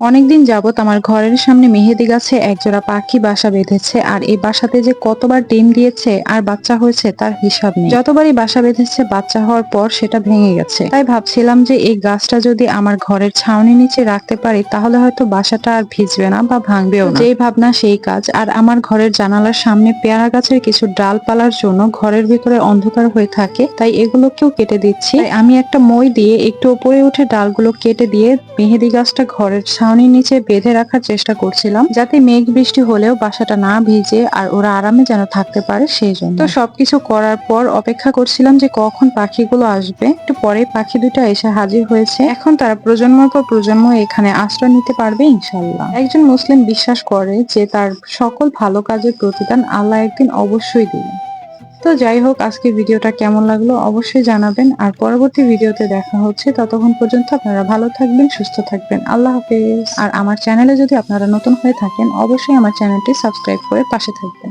অনেকদিন যাবত আমার ঘরের সামনে মেহেদি গাছে একজোড়া পাখি বাসা বেঁধেছে, আর এই বাসাতে যে কতবার ডিম দিয়েছে আর বাচ্চা হয়েছে তার হিসাব নেই। যতবারই বাসা বেঁধেছে বাচ্চা হওয়ার পর সেটা ভেঙে গেছে। তাই ভাবছিলাম যে এই গাছটা যদি আমার ঘরের ছাউনির নিচে রাখতে পারি তাহলে হয়তো বাসাটা আর ভিজবে না বা ভাঙবেও না। যেই ভাবনা সেই কাজ। আর আমার ঘরের জানালার সামনে পেয়ারা গাছের কিছু ডালপালার জন্য ঘরের ভিতরে অন্ধকার হয়ে থাকে, তাই এগুলোকেও কেটে দিচ্ছি। তাই আমি একটা মই দিয়ে একটু উপরে উঠে ডালগুলো কেটে দিয়ে মেহেদি গাছটা ঘরের ছাউনির নিচে বেঁধে রাখার চেষ্টা করছিলাম, যাতে মেঘ বৃষ্টি হলেও বাসাটা না ভিজে আর ওরা আরামে যেন থাকতে পারে সেই জন্য। তো সবকিছু করার পর অপেক্ষা করছিলাম যে কখন পাখিগুলো আসবে। একটু পরে পাখি দুটো এসে হাজির হয়েছে। এখন তারা প্রজন্মের পর প্রজন্ম এখানে আশ্রয় নিতে পারবে ইনশাল্লাহ। একজন মুসলিম বিশ্বাস করে যে তার সকল ভালো কাজের প্রতিদান আল্লাহ একদিন অবশ্যই দিবে। তো যাই হোক, আজকে ভিডিওটা কেমন লাগলো অবশ্যই জানাবেন, আর পরবর্তী ভিডিওতে দেখা হচ্ছে। ততক্ষণ পর্যন্ত আপনারা ভালো থাকবেন, সুস্থ থাকবেন। আল্লাহ হাফেজ। আর আমার চ্যানেলে যদি আপনারা নতুন হয়ে থাকেন অবশ্যই আমার চ্যানেলটি সাবস্ক্রাইব করে পাশে থাকবেন।